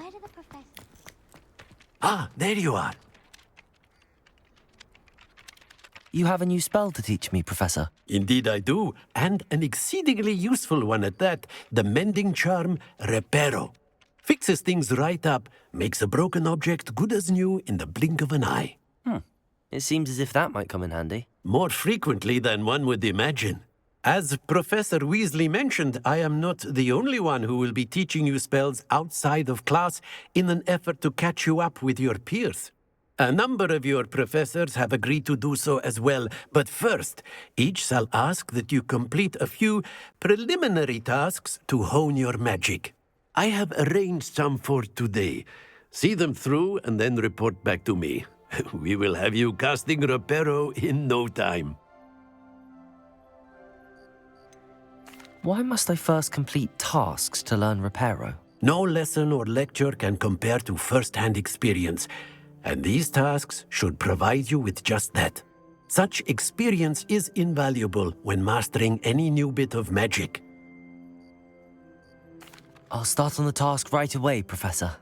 Where do the professors... Ah, there you are. You have a new spell to teach me, Professor. Indeed I do, and an exceedingly useful one at that. The mending charm, Reparo. Fixes things right up, makes a broken object good as new in the blink of an eye. It seems as if that might come in handy. More frequently than one would imagine. As Professor Weasley mentioned, I am not the only one who will be teaching you spells outside of class in an effort to catch you up with your peers. A number of your professors have agreed to do so as well, but first, each shall ask that you complete a few preliminary tasks to hone your magic. I have arranged some for today. See them through and then report back to me. We will have you casting Reparo in no time. Why must I first complete tasks to learn Reparo? No lesson or lecture can compare to first-hand experience, and these tasks should provide you with just that. Such experience is invaluable when mastering any new bit of magic. I'll start on the task right away, Professor.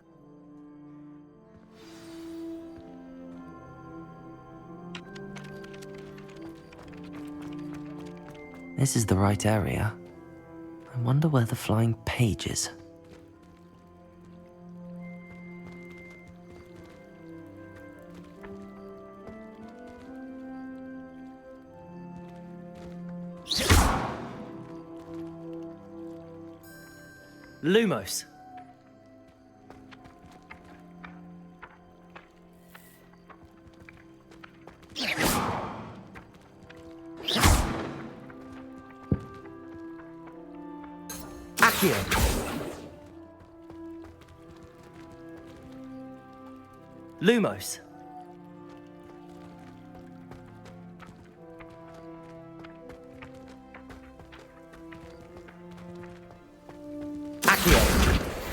This is the right area. I wonder where the flying page is. Lumos. Accio. Lumos. Accio.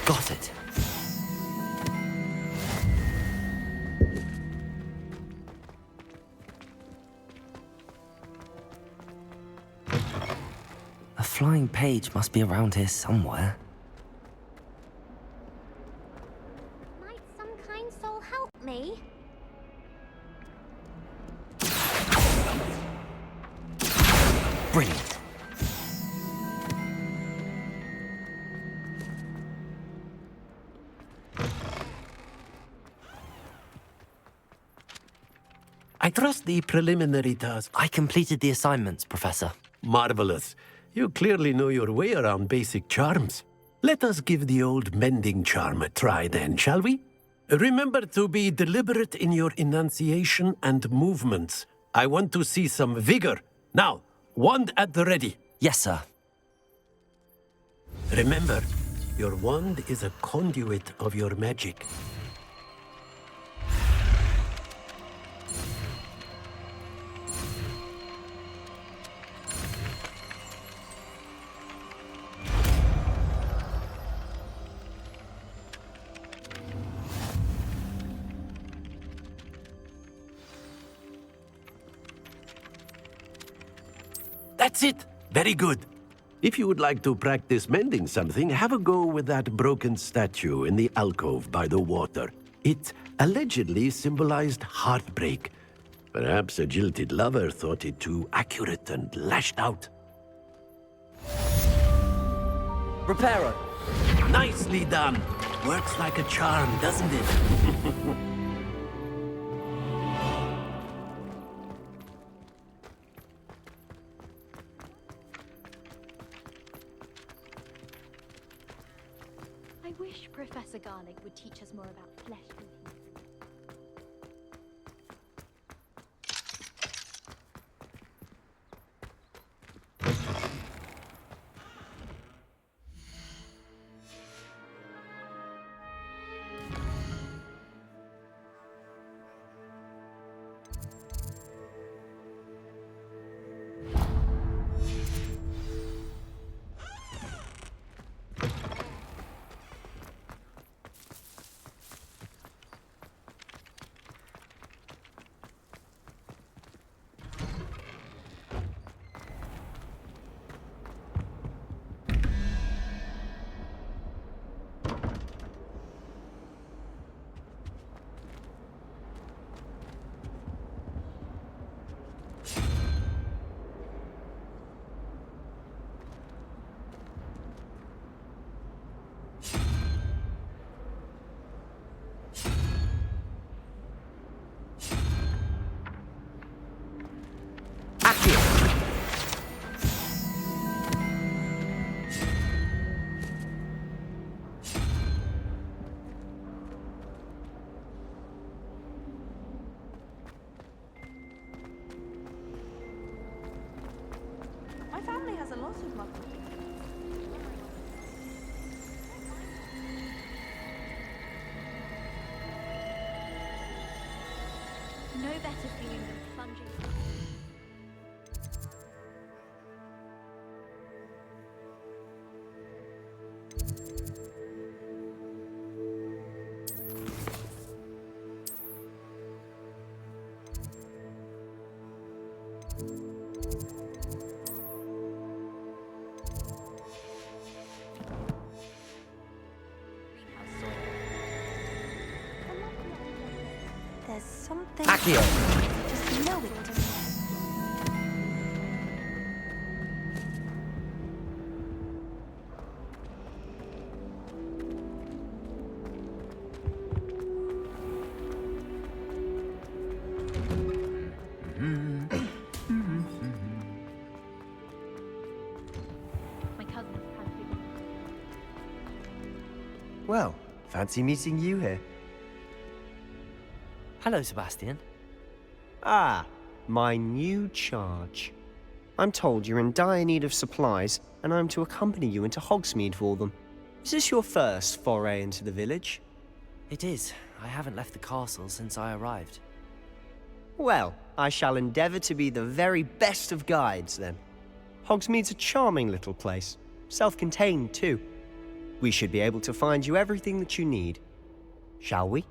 Got it. A flying page must be around here somewhere. Might some kind soul help me? Brilliant. I trust the preliminary task. I completed the assignments, Professor. Marvelous. You clearly know your way around basic charms. Let us give the old mending charm a try then, shall we? Remember to be deliberate in your enunciation and movements. I want to see some vigor. Now, wand at the ready. Yes, sir. Remember, your wand is a conduit of your magic. That's it! Very good. If you would like to practice mending something, have a go with that broken statue in the alcove by the water. It allegedly symbolized heartbreak. Perhaps a jilted lover thought it too accurate and lashed out. Reparo. Nicely done! Works like a charm, doesn't it? I wish Professor Garlic would teach us more about fleshly things. No better feeling than plunging. There's something. Accio! Just know it to me. My cousin is kind of big. Well, fancy meeting you here. Hello, Sebastian. Ah, my new charge. I'm told you're in dire need of supplies, and I'm to accompany you into Hogsmeade for them. Is this your first foray into the village? It is. I haven't left the castle since I arrived. Well, I shall endeavour to be the very best of guides, then. Hogsmeade's a charming little place, self-contained too. We should be able to find you everything that you need. Shall we?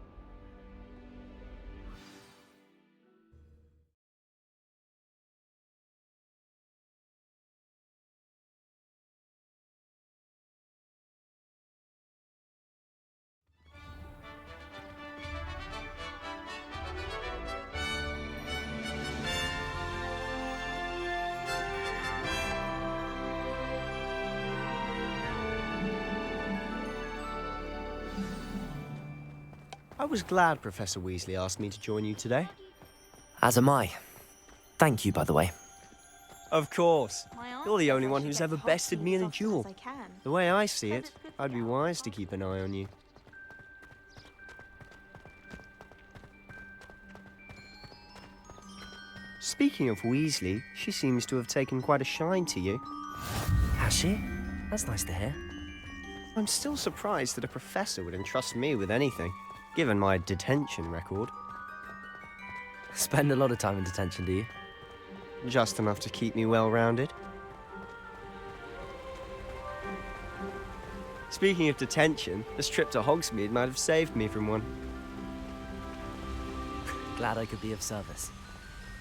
I was glad Professor Weasley asked me to join you today. As am I. Thank you, by the way. Of course. My aunt You're the says only I one should who's get ever bested me in a Hogsmeade as duel. often as I can. The way I see Says it, it's good I'd be for wise to keep an eye on you. Speaking of Weasley, she seems to have taken quite a shine to you. Has she? That's nice to hear. I'm still surprised that a professor would entrust me with anything, given my detention record. Spend a lot of time in detention, do you? Just enough to keep me well-rounded. Speaking of detention, this trip to Hogsmeade might have saved me from one. Glad I could be of service.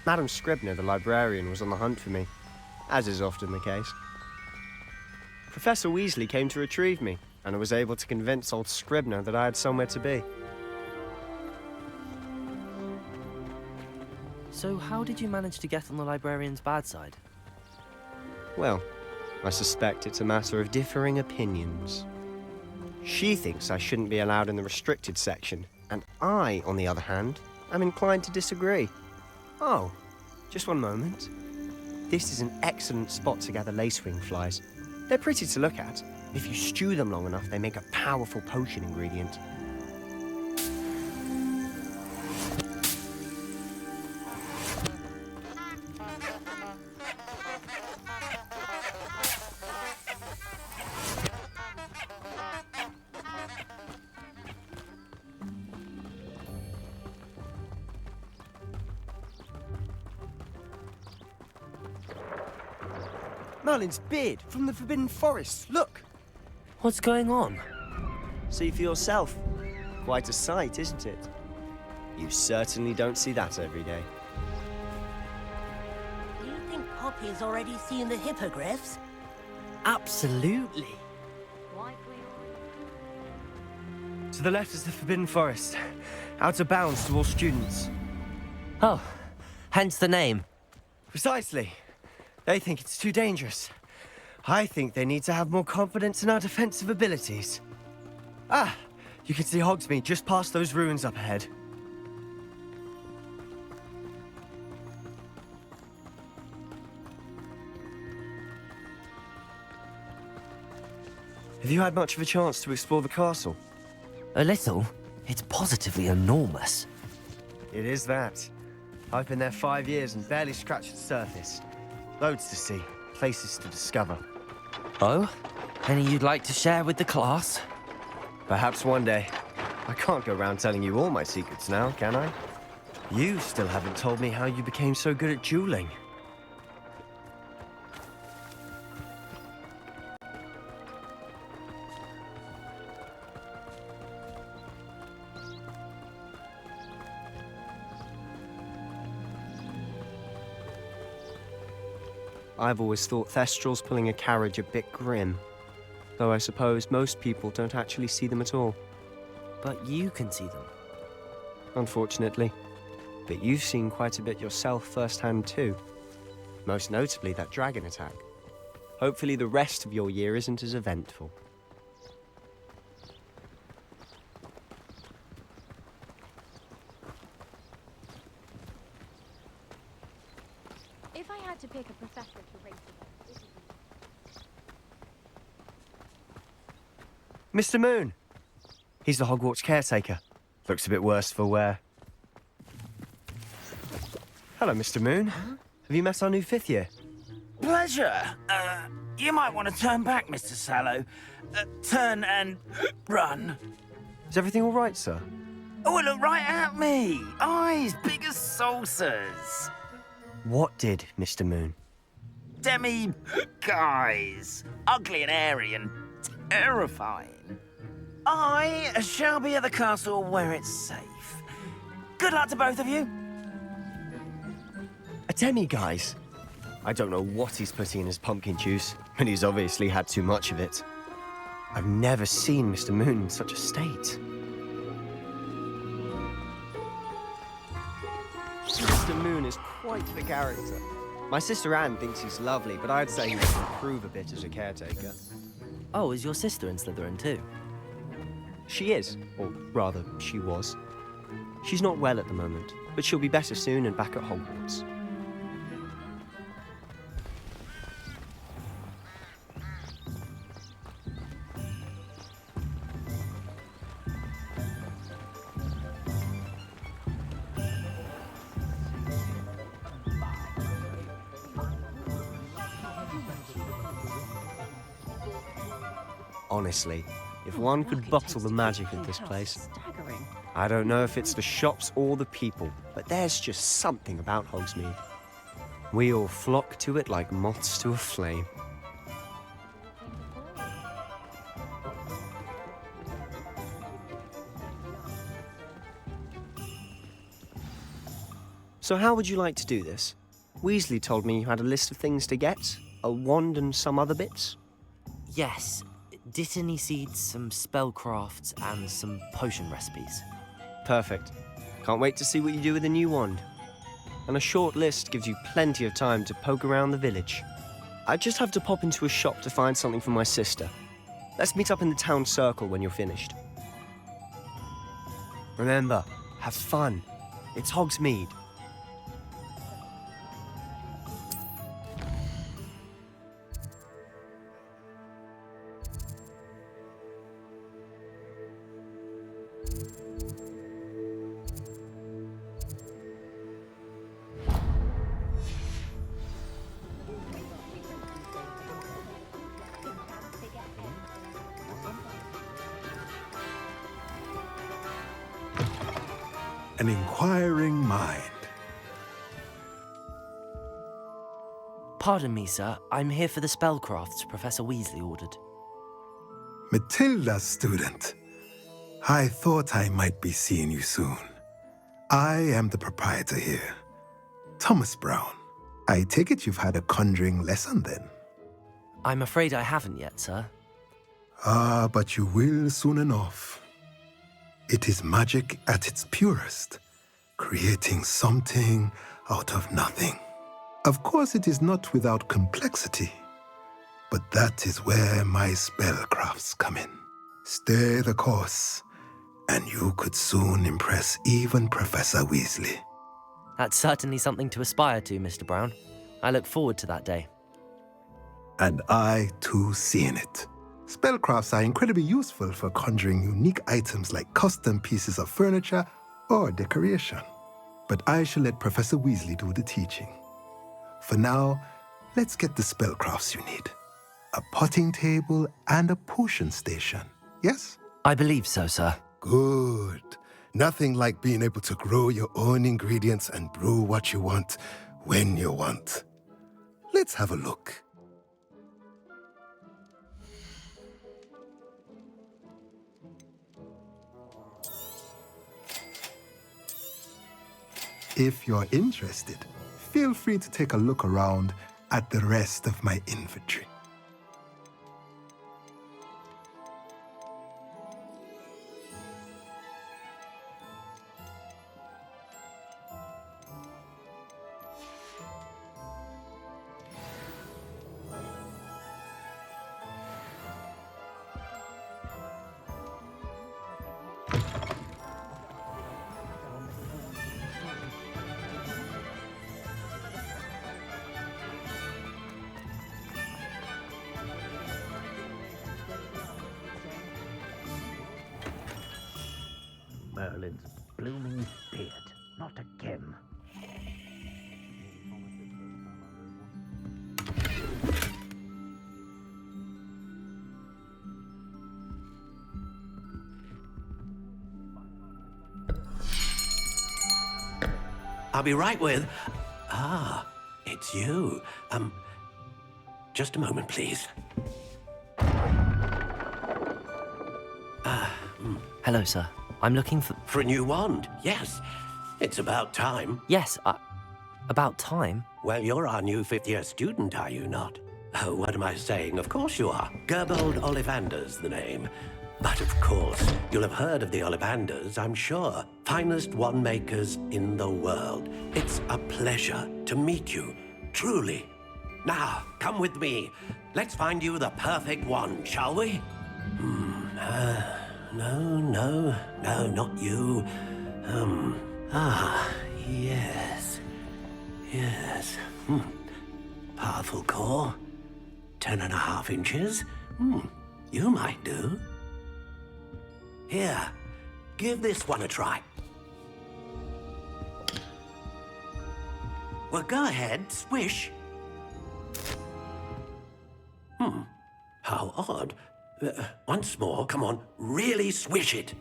Madam Scribner, the librarian, was on the hunt for me, as is often the case. Professor Weasley came to retrieve me, and I was able to convince old Scribner that I had somewhere to be. So how did you manage to get on the librarian's bad side? Well, I suspect it's a matter of differing opinions. She thinks I shouldn't be allowed in the restricted section, and I, on the other hand, am inclined to disagree. Oh, just one moment. This is an excellent spot to gather lacewing flies. They're pretty to look at. If you stew them long enough, they make a powerful potion ingredient. Merlin's beard from the Forbidden Forest. Look! What's going on? See for yourself. Quite a sight, isn't it? You certainly don't see that every day. Do you think Poppy's already seen the hippogriffs? Absolutely. To the left is the Forbidden Forest. Out of bounds to all students. Oh, hence the name. Precisely. They think it's too dangerous. I think they need to have more confidence in our defensive abilities. Ah, you can see Hogsmeade just past those ruins up ahead. Have you had much of a chance to explore the castle? A little. It's positively enormous. It is that. I've been there 5 years and barely scratched the surface. Loads to see, places to discover. Oh? Any you'd like to share with the class? Perhaps one day. I can't go around telling you all my secrets now, can I? You still haven't told me how you became so good at dueling. I've always thought Thestrals pulling a carriage a bit grim. Though I suppose most people don't actually see them at all. But you can see them. Unfortunately. But you've seen quite a bit yourself firsthand too. Most notably that dragon attack. Hopefully the rest of your year isn't as eventful. If I had to pick a professor to race against, it Mr. Moon! He's the Hogwarts caretaker. Looks a bit worse for wear. Hello, Mr. Moon. Have you met our new 5th year? Pleasure. You might want to turn back, Mr. Sallow. Turn and run. Is everything all right, sir? Oh, look right at me. Eyes big as saucers. What did, Mr. Moon? Guys. Ugly and airy and terrifying. I shall be at the castle where it's safe. Good luck to both of you. A demi-guise? I don't know what he's putting in his pumpkin juice, and he's obviously had too much of it. I've never seen Mr. Moon in such a state. Mr. Moon is quite the character. My sister Anne thinks he's lovely, but I'd say he could improve a bit as a caretaker. Oh, is your sister in Slytherin too? She is, or rather, she was. She's not well at the moment, but she'll be better soon and back at Hogwarts. Honestly, if one could bottle the magic of this place. I don't know if it's the shops or the people, but there's just something about Hogsmeade. We all flock to it like moths to a flame. So how would you like to do this? Weasley told me you had a list of things to get, a wand and some other bits. Yes. Dittany seeds, some spellcrafts, and some potion recipes. Perfect. Can't wait to see what you do with the new wand. And a short list gives you plenty of time to poke around the village. I just have to pop into a shop to find something for my sister. Let's meet up in the town circle when you're finished. Remember, have fun. It's Hogsmeade. An inquiring mind. Pardon me, sir. I'm here for the spellcrafts Professor Weasley ordered. Matilda, student. I thought I might be seeing you soon. I am the proprietor here, Thomas Brown. I take it you've had a conjuring lesson then? I'm afraid I haven't yet, sir. Ah, but you will soon enough. It is magic at its purest, creating something out of nothing. Of course, it is not without complexity, but that is where my spellcrafts come in. Stay the course, and you could soon impress even Professor Weasley. That's certainly something to aspire to, Mr. Brown. I look forward to that day. And I, too, see in it. Spellcrafts are incredibly useful for conjuring unique items like custom pieces of furniture or decoration. But I shall let Professor Weasley do the teaching. For now, let's get the spellcrafts you need. a potting table, and a potion station. Yes? I believe so, sir. Good. Nothing like being able to grow your own ingredients and brew what you want when you want. Let's have a look. If you're interested, feel free to take a look around at the rest of my inventory. Merlin's blooming beard. Not again. I'll be right with... Ah, it's you. Just a moment, please. Hello, sir. I'm looking for... For a new wand, yes. It's about time. Yes, about time. Well, you're our new fifth-year student, are you not? Oh, what am I saying? Of course you are. Gerbold Ollivander's the name. But of course, you'll have heard of the Ollivanders, I'm sure. Finest wand makers in the world. It's a pleasure to meet you, truly. Now, come with me. Let's find you the perfect wand, shall we? No, not you. Yes. Powerful core. 10.5 inches. You might do. Here, give this one a try. Well, go ahead, swish. How odd. Once more, come on, really swish it.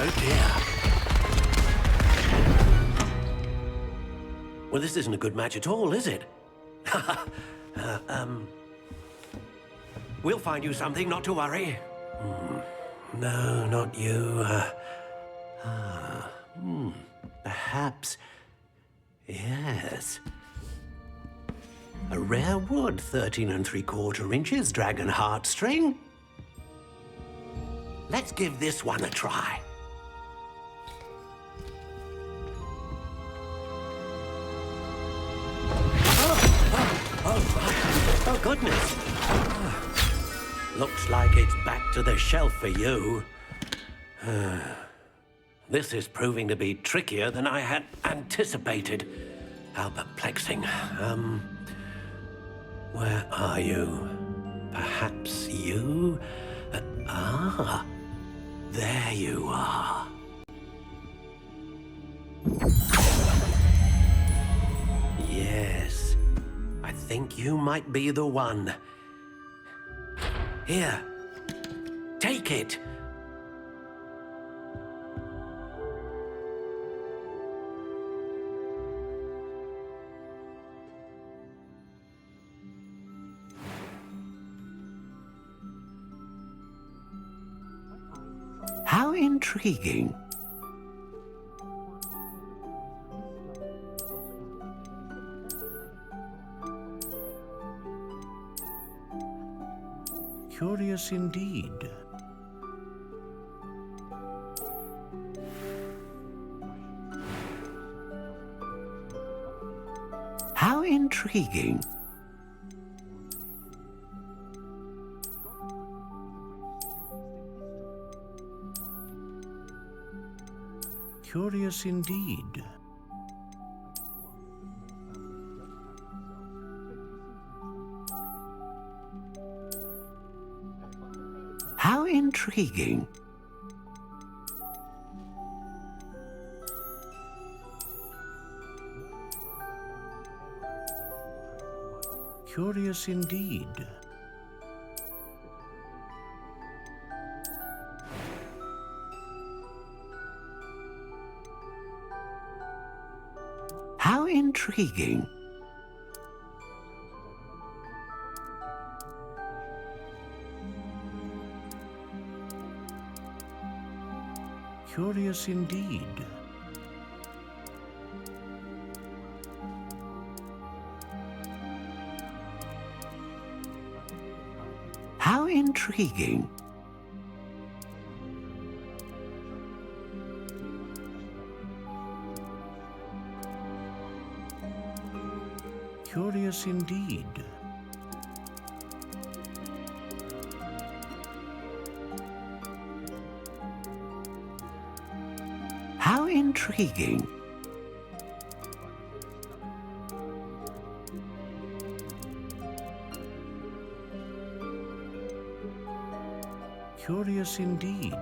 Oh dear. Well, this isn't a good match at all, is it? We'll find you something, not to worry. No, not you. Perhaps. Yes. A rare wood, 13 3/4 inches, dragon heartstring. Let's give this one a try. Oh, goodness. Looks like it's back to the shelf for you. This is proving to be trickier than I had anticipated. How perplexing. Where are you? Perhaps you? There you are. Yes, I think you might be the one. Here, take it. How intriguing. Curious indeed. How intriguing. Curious indeed. How intriguing. Curious indeed. How intriguing. Curious indeed. How intriguing. Curious indeed. How intriguing. Curious indeed.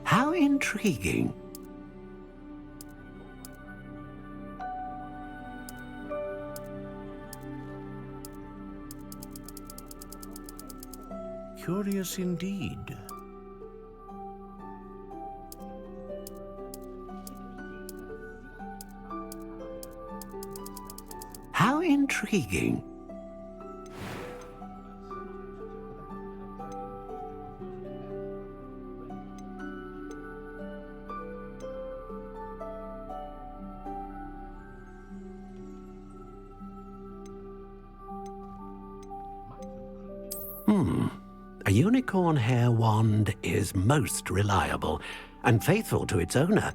How intriguing. Curious indeed. How intriguing. A unicorn hair wand is most reliable and faithful to its owner.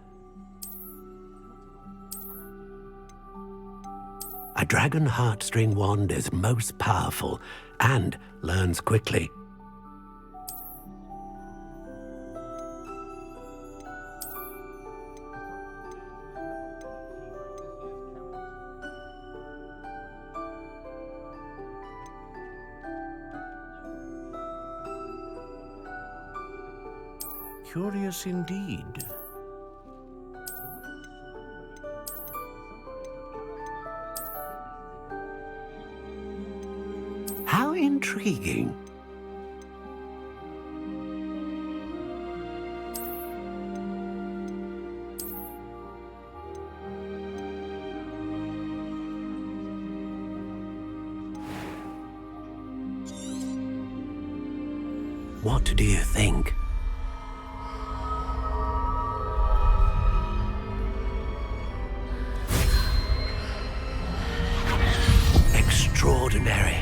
A dragon heartstring wand is most powerful and learns quickly. Curious indeed. How intriguing. What do you think? Extraordinary.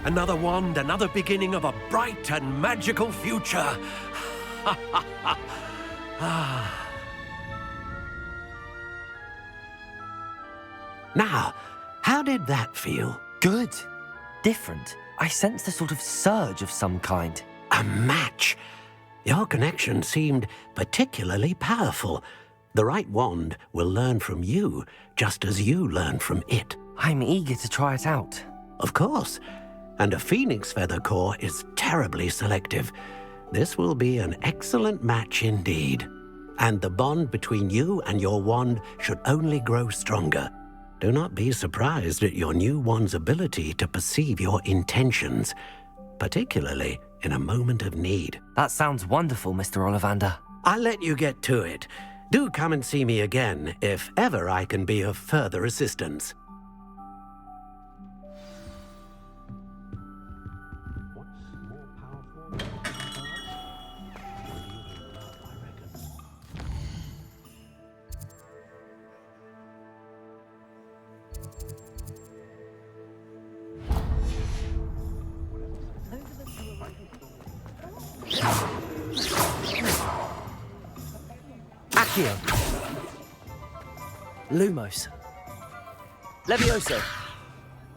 Another wand, another beginning of a bright and magical future. Now, how did that feel? Good. Different. I sensed a sort of surge of some kind. A match. Your connection seemed particularly powerful. The right wand will learn from you, just as you learn from it. I'm eager to try it out. Of course. And a phoenix feather core is terribly selective. This will be an excellent match indeed. And the bond between you and your wand should only grow stronger. Do not be surprised at your new wand's ability to perceive your intentions, particularly in a moment of need. That sounds wonderful, Mr. Ollivander. I'll let you get to it. Do come and see me again if ever I can be of further assistance. Accio. Lumos. Levioso.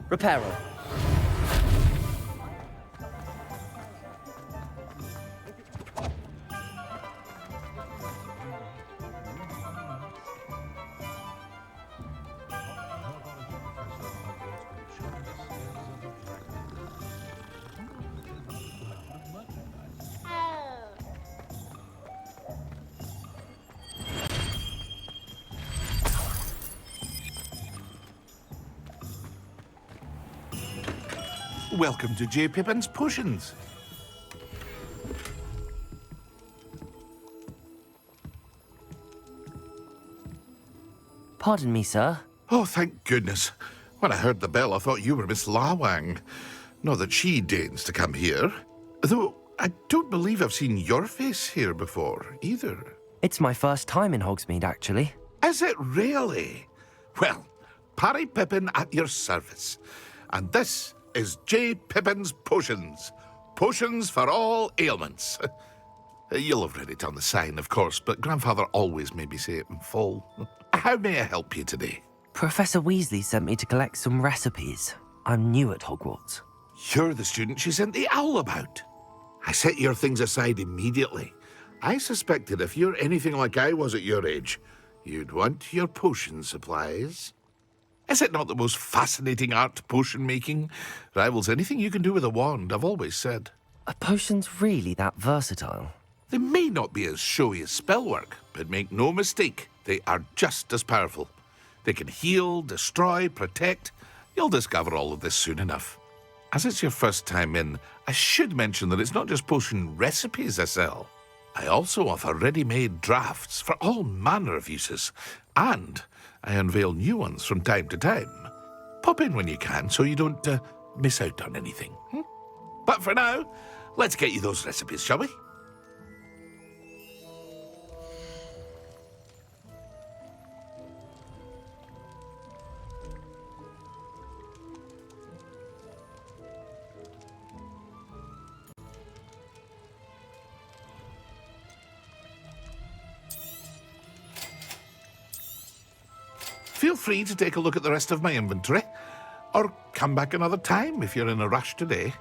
Reparo. Welcome to J. Pippin's Potions. Pardon me, sir. Oh, thank goodness. When I heard the bell, I thought you were Miss Lawang. Not that she deigns to come here. Though I don't believe I've seen your face here before, either. It's my first time in Hogsmeade, actually. Is it really? Well, Parry Pippin at your service. And this is J. Pippin's Potions. Potions for all ailments. You'll have read it on the sign, of course, but Grandfather always made me say it in full. How may I help you today? Professor Weasley sent me to collect some recipes. I'm new at Hogwarts. You're the student she sent the owl about. I set your things aside immediately. I suspected if you're anything like I was at your age, you'd want your potion supplies. Is it not the most fascinating art, potion making? Rivals anything you can do with a wand, I've always said. Are potions really that versatile? They may not be as showy as spellwork, but make no mistake, they are just as powerful. They can heal, destroy, protect. You'll discover all of this soon enough. As it's your first time in, I should mention that it's not just potion recipes I sell. I also offer ready-made drafts for all manner of uses, and I unveil new ones from time to time. Pop in when you can so you don't miss out on anything. But for now, let's get you those recipes, shall we? Feel free to take a look at the rest of my inventory, or come back another time if you're in a rush today.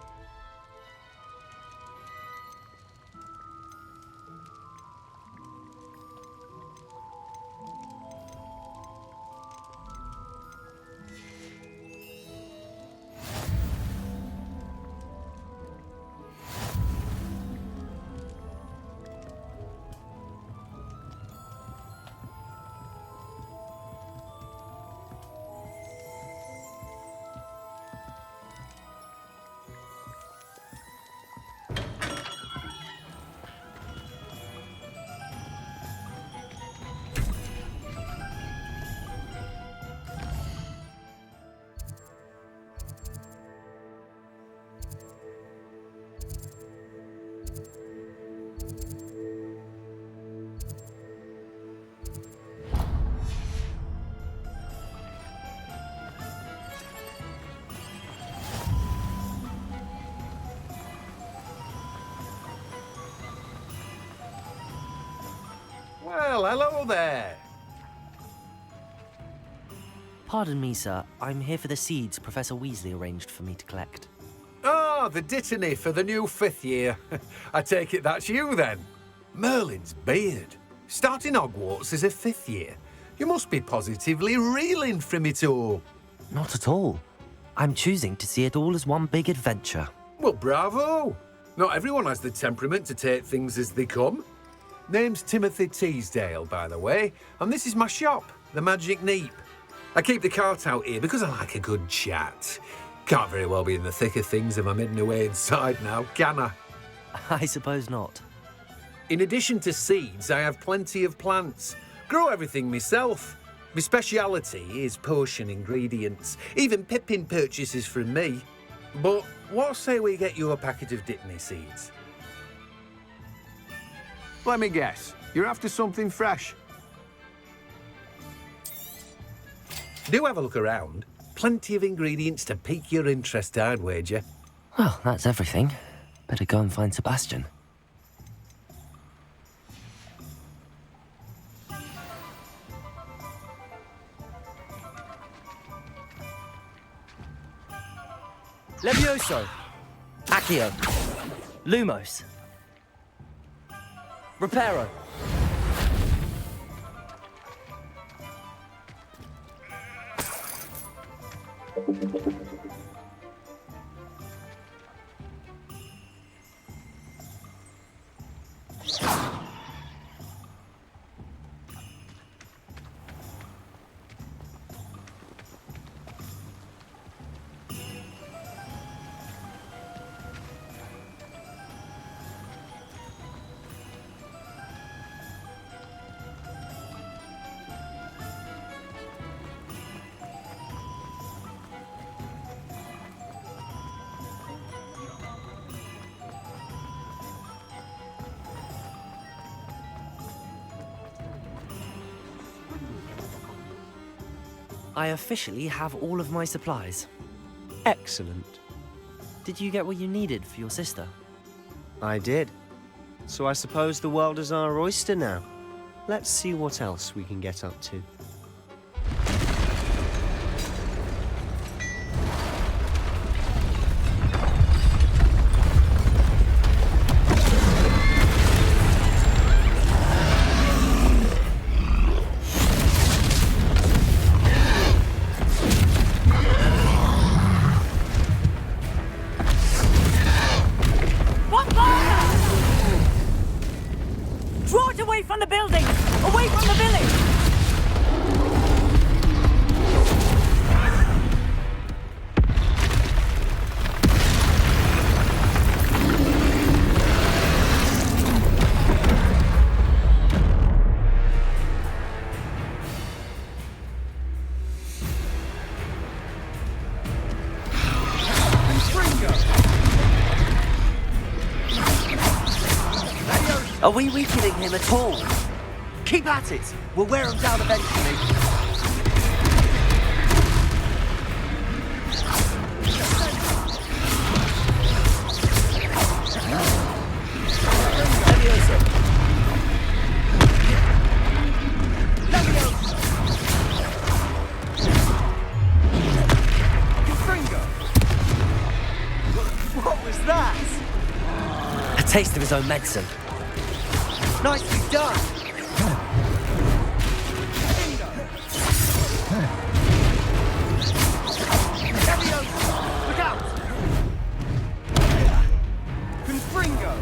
Well, hello there. Pardon me, sir. I'm here for the seeds Professor Weasley arranged for me to collect. Oh, the dittany for the new 5th year. I take it that's you, then. Merlin's beard. Starting Hogwarts as a 5th year. You must be positively reeling from it all. Not at all. I'm choosing to see it all as one big adventure. Well, bravo. Not everyone has the temperament to take things as they come. Name's Timothy Teasdale, by the way, and this is my shop, the Magic Neep. I keep the cart out here because I like a good chat. Can't very well be in the thick of things if I'm hidden away inside now, can I? I suppose not. In addition to seeds, I have plenty of plants. Grow everything myself. My speciality is potion ingredients. Even Pippin purchases from me. But what say we get you a packet of Dittany seeds? Let me guess. You're after something fresh. Do have a look around. Plenty of ingredients to pique your interest, I'd wager. Well, that's everything. Better go and find Sebastian. Levioso! Accio! Lumos! Reparo! I officially have all of my supplies. Excellent. Did you get what you needed for your sister? I did. So I suppose the world is our oyster now. Let's see what else we can get up to. Draw it away from the building! Away from the village! Are we weakening him at all? Keep at it! We'll wear him down eventually. What was that? A taste of his own medicine. Nicely done! Look out! Confringo!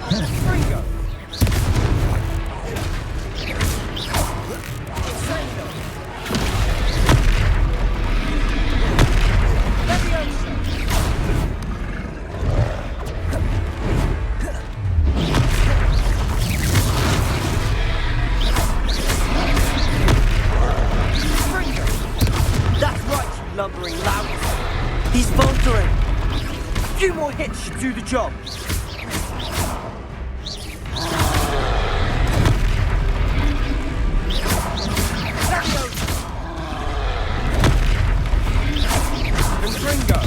Confringo! Lumbering loud. He's faltering. A few more hits should do the job. Confringo.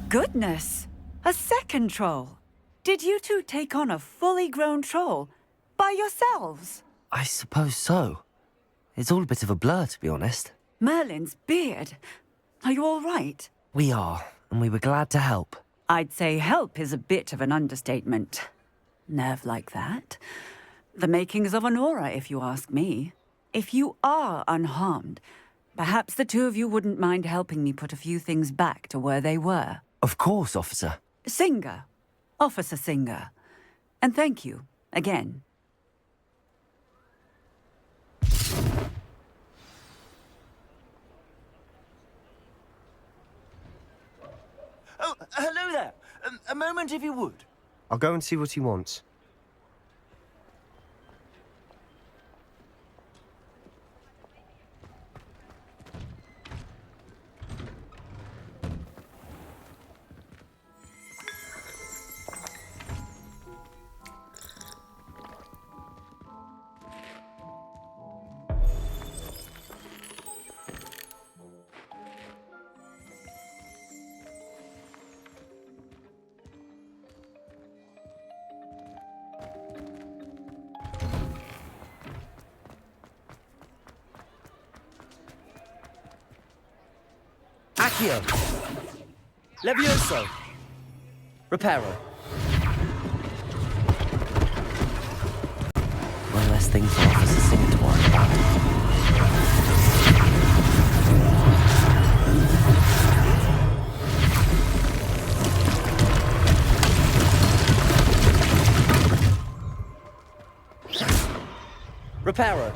Goodness! A second troll! Did you two take on a fully grown troll by yourselves? I suppose so. It's all a bit of a blur, to be honest. Merlin's beard. Are you all right? We are, and we were glad to help. I'd say help is a bit of an understatement. Nerve like that. The makings of an aura, if you ask me. If you are unharmed, perhaps the two of you wouldn't mind helping me put a few things back to where they were. Of course, officer. Singer. Officer Singer. And thank you, again. Oh, hello there. A moment, if you would. I'll go and see what he wants. Accio. Levioso. Reparo. One less thing for Officer Singer to worry about. Reparo!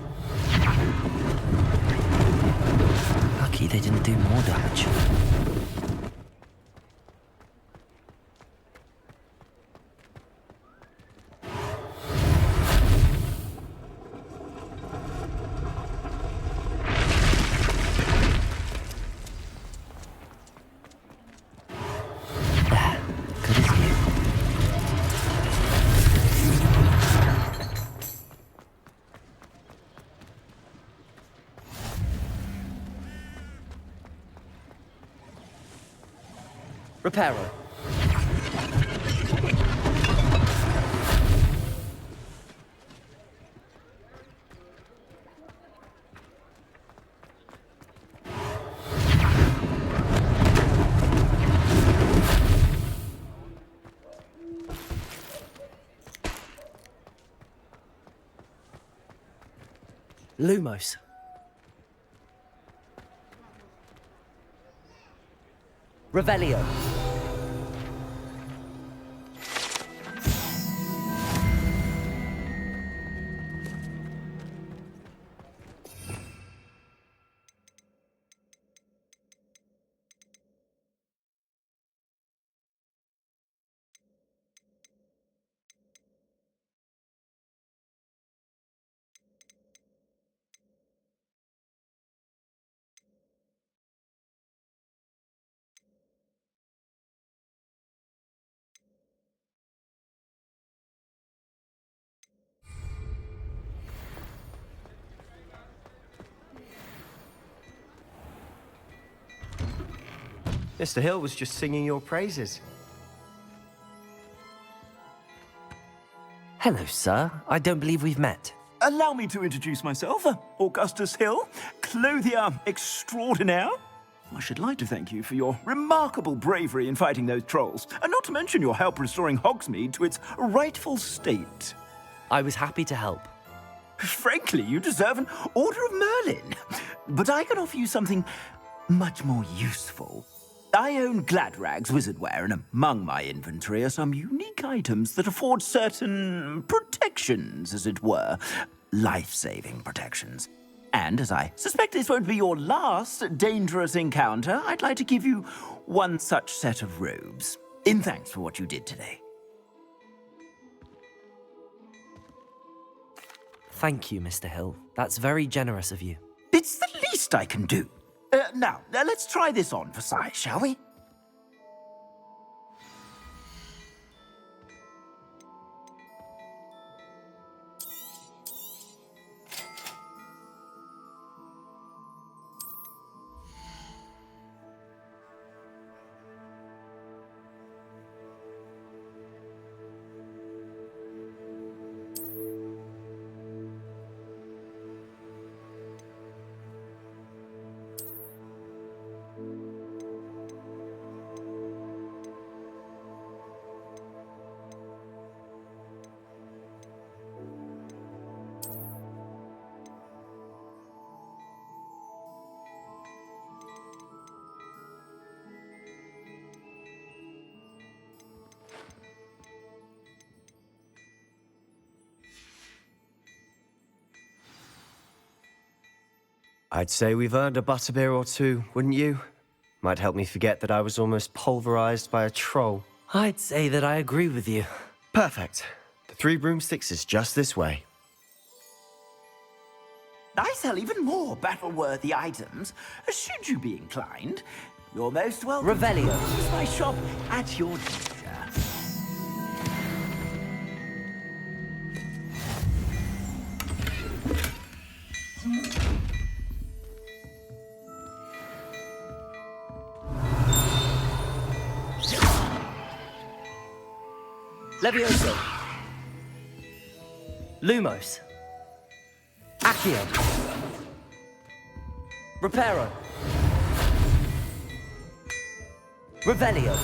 Lucky they didn't do more damage. Reparo. Lumos. Revelio. Mr. Hill was just singing your praises. Hello, sir. I don't believe we've met. Allow me to introduce myself, Augustus Hill, clothier extraordinaire. I should like to thank you for your remarkable bravery in fighting those trolls, and not to mention your help restoring Hogsmeade to its rightful state. I was happy to help. Frankly, you deserve an Order of Merlin. But I can offer you something much more useful. I own Gladrag's wizardware, and among my inventory are some unique items that afford certain protections, as it were. Life-saving protections. And as I suspect this won't be your last dangerous encounter, I'd like to give you one such set of robes, in thanks for what you did today. Thank you, Mr. Hill. That's very generous of you. It's the least I can do. Now, let's try this on for size, shall we? I'd say we've earned a butterbeer or two, wouldn't you? Might help me forget that I was almost pulverized by a troll. I'd say that I agree with you. Perfect. The 3 broomsticks is just this way. I sell even more battle-worthy items, should you be inclined. You're most welcome. Revelio. Use my shop at your leisure. Levioso. Lumos. Accio. Reparo. Revelio.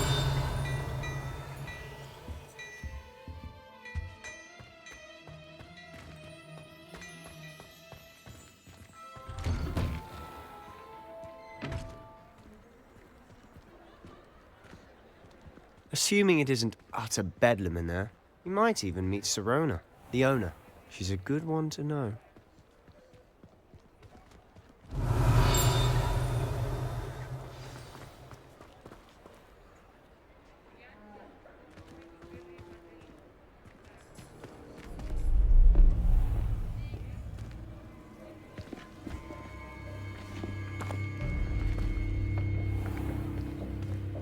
Assuming it isn't utter bedlam in there, you might even meet Serona, the owner. She's a good one to know.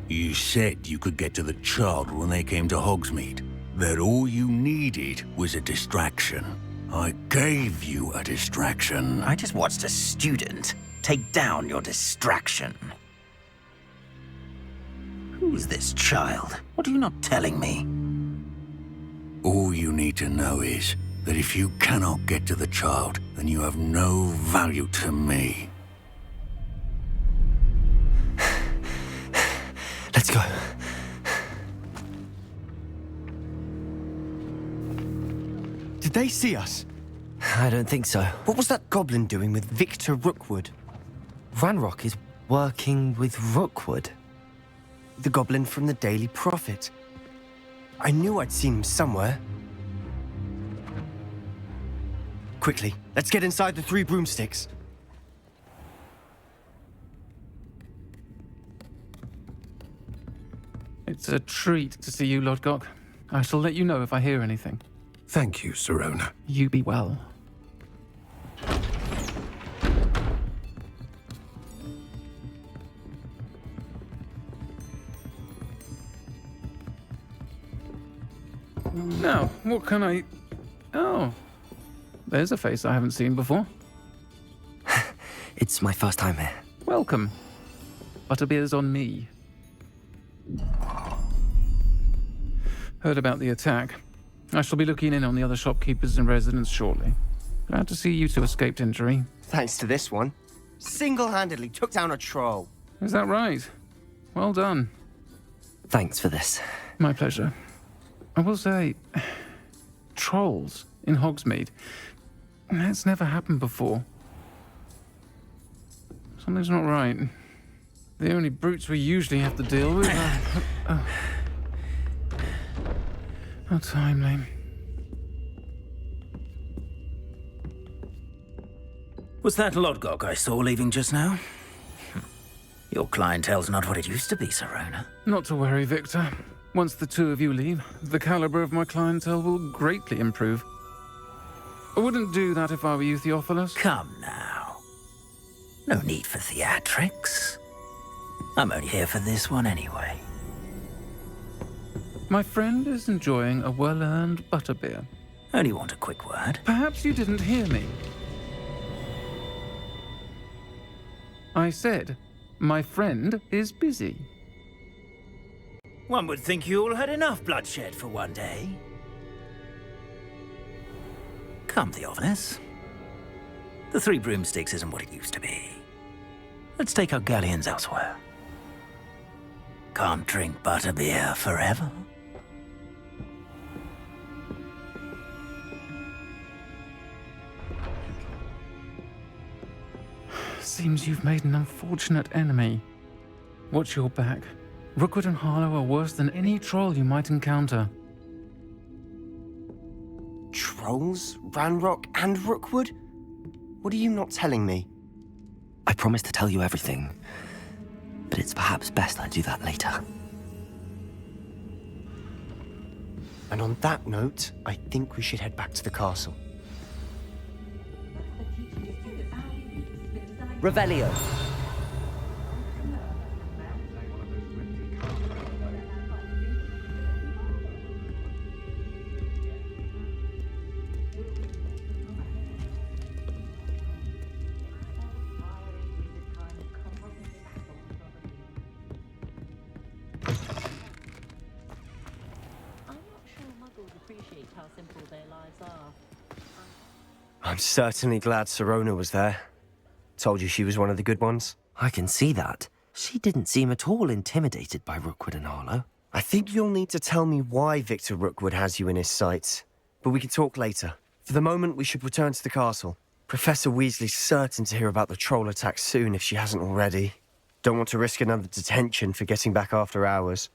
You said you could get to the child when they came to Hogsmeade. That all you needed was a distraction. I gave you a distraction. I just watched a student take down your distraction. Who's this child? What are you not telling me? All you need to know is that if you cannot get to the child, then you have no value to me. Let's go. Did they see us? I don't think so. What was that goblin doing with Victor Rookwood? Ranrock is working with Rookwood. The goblin from the Daily Prophet. I knew I'd seen him somewhere. Quickly, let's get inside the 3 broomsticks. It's a treat to see you, Lodgok. I shall let you know if I hear anything. Thank you, Sirona. You be well. Now, what can I... Oh, there's a face I haven't seen before. It's my first time here. Welcome. Butterbeer's on me. Heard about the attack. I shall be looking in on the other shopkeepers and residents shortly. Glad to see you two escaped injury. Thanks to this one. Single-handedly took down a troll. Is that right? Well done. Thanks for this. My pleasure. I will say, trolls in Hogsmeade. That's never happened before. Something's not right. The only brutes we usually have to deal with are... How timely. Was that Lodgok I saw leaving just now? Your clientele's not what it used to be, Sirona. Not to worry, Victor. Once the 2 of you leave, the caliber of my clientele will greatly improve. I wouldn't do that if I were you, Theophilus. Come now. No need for theatrics. I'm only here for this one anyway. My friend is enjoying a well-earned butterbeer. Only want a quick word. Perhaps you didn't hear me. I said, my friend is busy. One would think you all had enough bloodshed for one day. Come, Theophilus. The 3 broomsticks isn't what it used to be. Let's take our galleons elsewhere. Can't drink butterbeer forever. Seems you've made an unfortunate enemy. Watch your back. Rookwood and Harlow are worse than any troll you might encounter. Trolls? Ranrock and Rookwood? What are you not telling me? I promise to tell you everything, but it's perhaps best I do that later. And on that note, I think we should head back to the castle. Revelio. I'm certainly glad Sirona was there. Told you she was one of the good ones. I can see that. She didn't seem at all intimidated by Rookwood and Harlow. I think you'll need to tell me why Victor Rookwood has you in his sights. But we can talk later. For the moment, we should return to the castle. Professor Weasley's certain to hear about the troll attack soon if she hasn't already. Don't want to risk another detention for getting back after hours.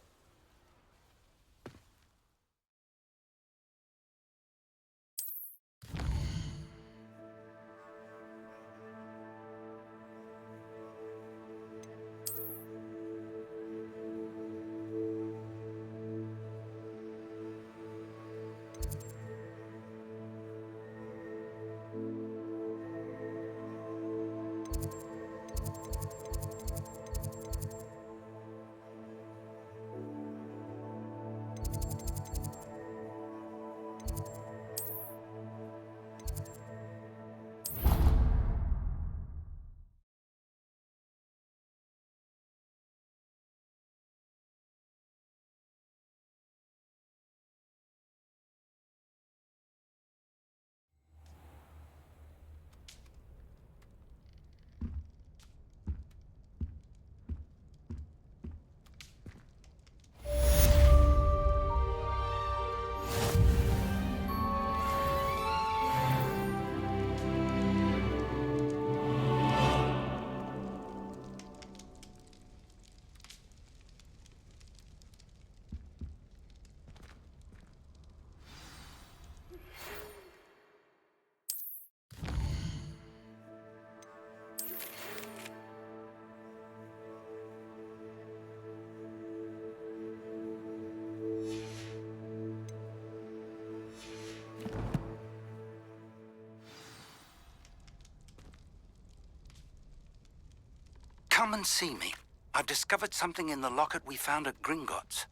come and see me. I've discovered something in the locket we found at Gringotts.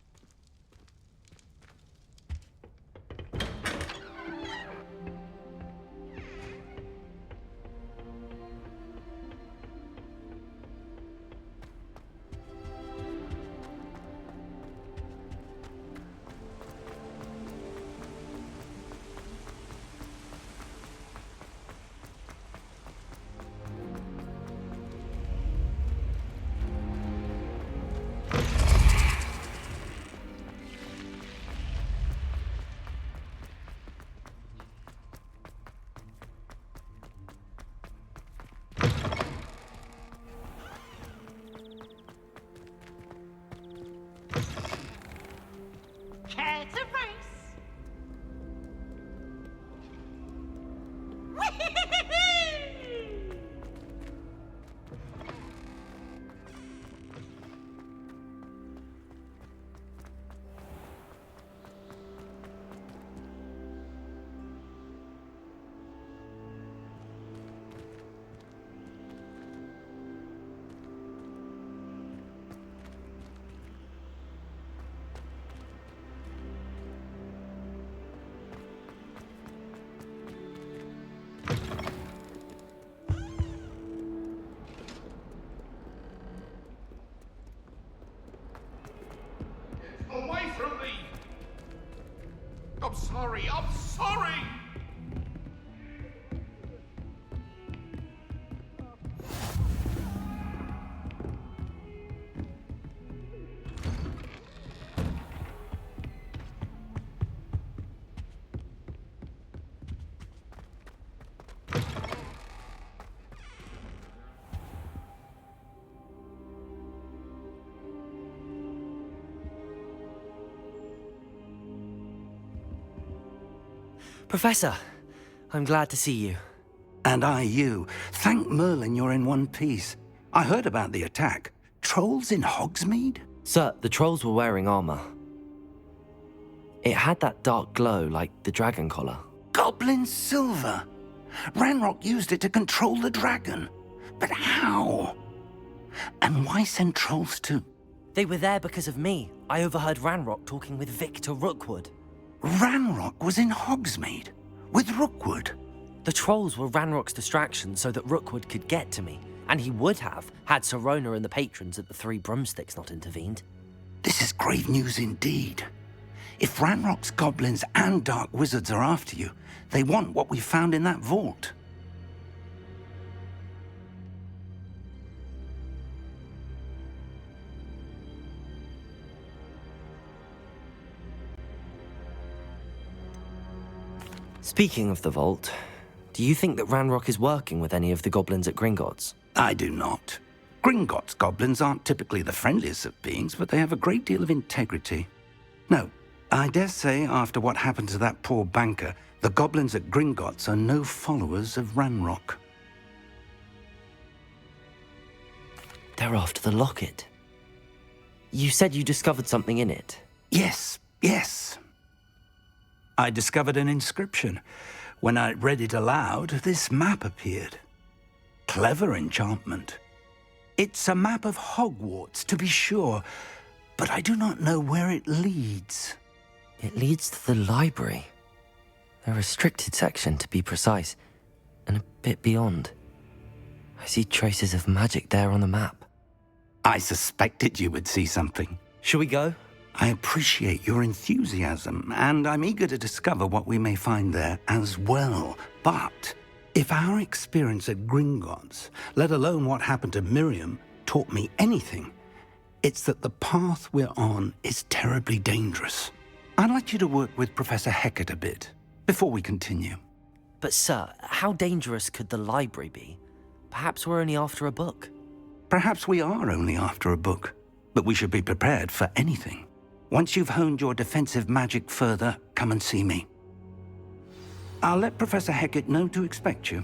Care to race? Away from me! I'm sorry, I'm sorry! Professor, I'm glad to see you. And I you. Thank Merlin you're in one piece. I heard about the attack. Trolls in Hogsmeade? Sir, the trolls were wearing armor. It had that dark glow like the dragon collar. Goblin silver! Ranrock used it to control the dragon. But how? And why send trolls to... They were there because of me. I overheard Ranrock talking with Victor Rookwood. Ranrock was in Hogsmeade? With Rookwood? The trolls were Ranrock's distraction so that Rookwood could get to me. And he would have, had Sirona and the patrons at the Three Broomsticks not intervened. This is grave news indeed. If Ranrock's goblins and dark wizards are after you, they want what we found in that vault. Speaking of the vault, do you think that Ranrock is working with any of the goblins at Gringotts? I do not. Gringotts goblins aren't typically the friendliest of beings, but they have a great deal of integrity. No, I dare say after what happened to that poor banker, the goblins at Gringotts are no followers of Ranrock. They're after the locket. You said you discovered something in it. Yes. I discovered an inscription. When I read it aloud, this map appeared. Clever enchantment. It's a map of Hogwarts, to be sure, but I do not know where it leads. It leads to the library. A restricted section, to be precise, and a bit beyond. I see traces of magic there on the map. I suspected you would see something. Shall we go? I appreciate your enthusiasm, and I'm eager to discover what we may find there as well. But if our experience at Gringotts, let alone what happened to Miriam, taught me anything, it's that the path we're on is terribly dangerous. I'd like you to work with Professor Hecat a bit before we continue. But sir, how dangerous could the library be? Perhaps we're only after a book. Perhaps we are only after a book, but we should be prepared for anything. Once you've honed your defensive magic further, come and see me. I'll let Professor Hecat know to expect you.